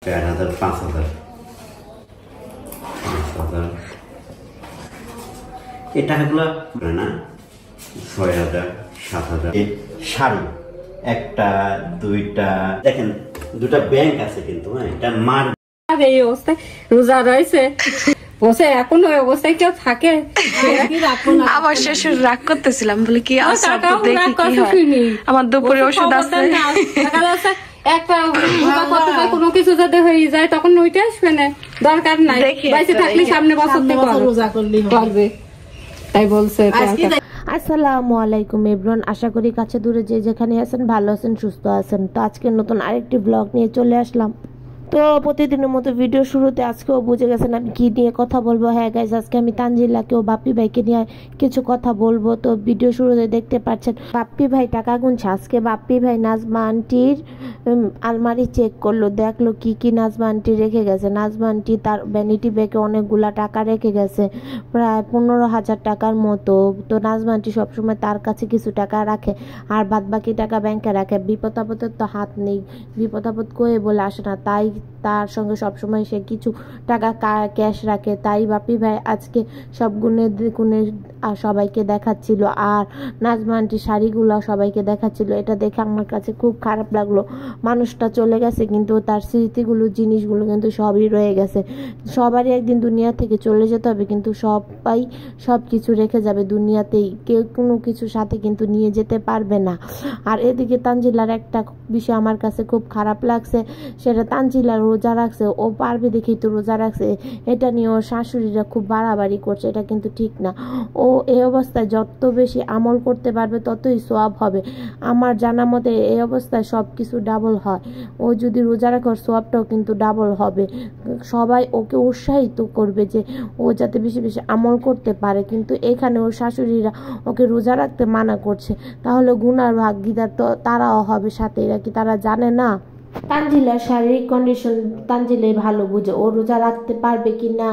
4,000 5,000 5,000 এই টাকাগুলো না 6,000 7,000 শাড়ি একটা দুইটা দেখেন দুটা ব্যাংক আছে কিন্তু এটা মার এই অবস্থায় রোজা রয়েছে বসে এখন ওই অবস্থায় কেউ থাকে আবার শ্বশুর রাগ করতেছিলাম বলে কি আমার দুপুরে ওষুধ আছে একটা কোনো কিছু যাতে হয়ে যায় তখন ওইটা আসবে না দরকার নাই বাইসে থাকলে সামনে বছর করবে তাই বলছে। আসসালামু আলাইকুম এভরিওয়ান, আশা করি কাছে দূরে যে যেখানে আছেন ভালো আছেন সুস্থ আছেন। তো আজকে নতুন আরেকটি ব্লগ নিয়ে চলে আসলাম। তো প্রতিদিনের মতো ভিডিও শুরুতে আজকেও বুঝে গেছেন আমি কি নিয়ে কথা বলবো। হ্যাঁ গাইজ, আজকে আমি তানজিলাকে ও বাপ্পি ভাইকে নিয়ে কিছু কথা বলবো। তো ভিডিও শুরুতে দেখতে পাচ্ছেন বাপ্পি ভাই টাকা গুনছে। আজকে বাপ্পি ভাই নাজমা আন্টির আলমারি চেক করলো, দেখলো কি কি নাজমা আন্টি রেখে গেছে। নাজমা আন্টি তার ভ্যানিটি ব্যাগে অনেকগুলা টাকা রেখে গেছে, প্রায় 15,000 টাকার মতো। তো নাজমা আন্টি সবসময় তার কাছে কিছু টাকা রাখে আর বাদ বাকি টাকা ব্যাংকে রাখে। বিপদ আপদের তো হাত নেই, বিপদ আপদ কয়ে বলে আসে না, তাই তার সঙ্গে সবসময় সে কিছু টাকা ক্যাশ রাখে। তাই বাপি ভাই আজকে সব গুনে গুনে সবাইকে দেখাচ্ছিল আর নাজমা আন্টির শাড়িগুলো সবাইকে দেখাচ্ছিল। এটা দেখে আমার কাছে খুব খারাপ লাগলো। মানুষটা চলে গেছে কিন্তু তার স্মৃতিগুলো জিনিসগুলো কিন্তু সবই রয়ে গেছে। সবারই একদিন দুনিয়া থেকে চলে যেতে হবে, কিন্তু সবাই সব কিছু রেখে যাবে দুনিয়াতেই, কেউ কোনো কিছু সাথে কিন্তু নিয়ে যেতে পারবে না। আর এদিকে তানজিলার একটা বিষয় আমার কাছে খুব খারাপ লাগছে, সেটা তানজিলা রোজা রাখছে, ও পারবে দেখেই তো রোজা রাখছে। এটা নিয়ে ওর শাশুড়িরা খুব বাড়াবাড়ি করছে, এটা কিন্তু ঠিক না। ও এই অবস্থায় যত বেশি আমল করতে পারবে ততই সোয়াব হবে। আমার জানা মতে এই অবস্থায় সব কিছু ডাবল হয়। ও যদি রোজা রাখে ওর সোয়াবটাও কিন্তু ডাবল হবে। সবাই ওকে উৎসাহিত করবে যে ও যাতে বেশি বেশি আমল করতে পারে, কিন্তু এখানে ওর শাশুড়িরা ওকে রোজা রাখতে মানা করছে। তাহলে গুনার ভাগিদার তো তারাও হবে সাথে, এরা কি তারা জানে না? তানজিলার শারীরিক কন্ডিশন তানজিলাই ভালো বুঝে, ও রোজা রাখতে পারবে কি না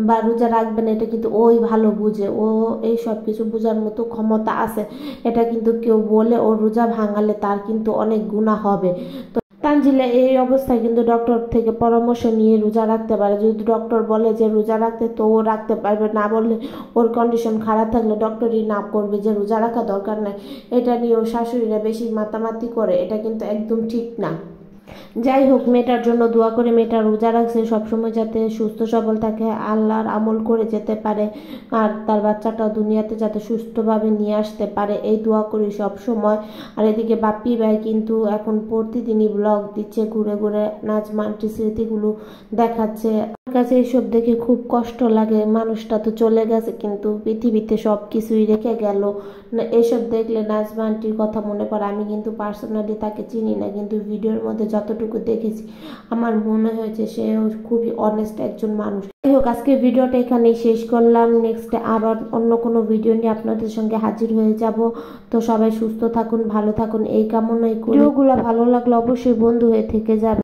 বা রোজা রাখবে না এটা কিন্তু ওই ভালো বুঝে। ও এই সব কিছু বোঝার মতো ক্ষমতা আছে, এটা কিন্তু কেউ বলে ও রোজা ভাঙালে তার কিন্তু অনেক গুনাহ হবে। তো তানজিলা এই অবস্থায় কিন্তু ডক্টর থেকে পরামর্শ নিয়ে রোজা রাখতে পারে। যদি ডক্টর বলে যে রোজা রাখতে, তো ও রাখতে পারবে, না বললে ওর কন্ডিশন খারাপ থাকলে ডক্টরই না করবে যে রোজা রাখা দরকার নাই। এটা নিয়ে ওর শাশুড়িরা বেশি মাতামাতি করে, এটা কিন্তু একদম ঠিক না। যাই হোক, মেয়েটার জন্য দোয়া করে, মেয়েটা রোজা রাখছে সবসময় যাতে সুস্থ সবল থাকে, আল্লাহর আমল করে যেতে পারে আর তার বাচ্চাটাও দুনিয়াতে যাতে সুস্থভাবে নিয়ে আসতে পারে, এই দোয়া করি সব সময়। আর এদিকে বাপ্পি ভাই কিন্তু এখন প্রতিদিনই ব্লগ দিচ্ছে, ঘুরে ঘুরে নাজমা আন্টির স্মৃতিগুলো দেখাচ্ছে। আমার কাছে এইসব দেখে খুব কষ্ট লাগে। মানুষটা তো চলে গেছে কিন্তু পৃথিবীতে সব কিছুই রেখে গেল। এসব দেখলে নাজমা আন্টির কথা মনে পড়ে। আমি কিন্তু পার্সোনালি তাকে চিনি না, কিন্তু ভিডিওর মধ্যে যতটুকু দেখেছি আমার মনে হয়েছে সে খুবই অনেস্ট একজন মানুষ। যাই হোক, আজকে ভিডিওটা এখানেই শেষ করলাম। নেক্সট আবার অন্য কোনো ভিডিও নিয়ে আপনাদের সঙ্গে হাজির হয়ে যাব। তো সবাই সুস্থ থাকুন, ভালো থাকুন এই কামনাই করি। ভিডিওগুলো ভালো লাগলে অবশ্যই বন্ধু হয়ে থেকে যাবে।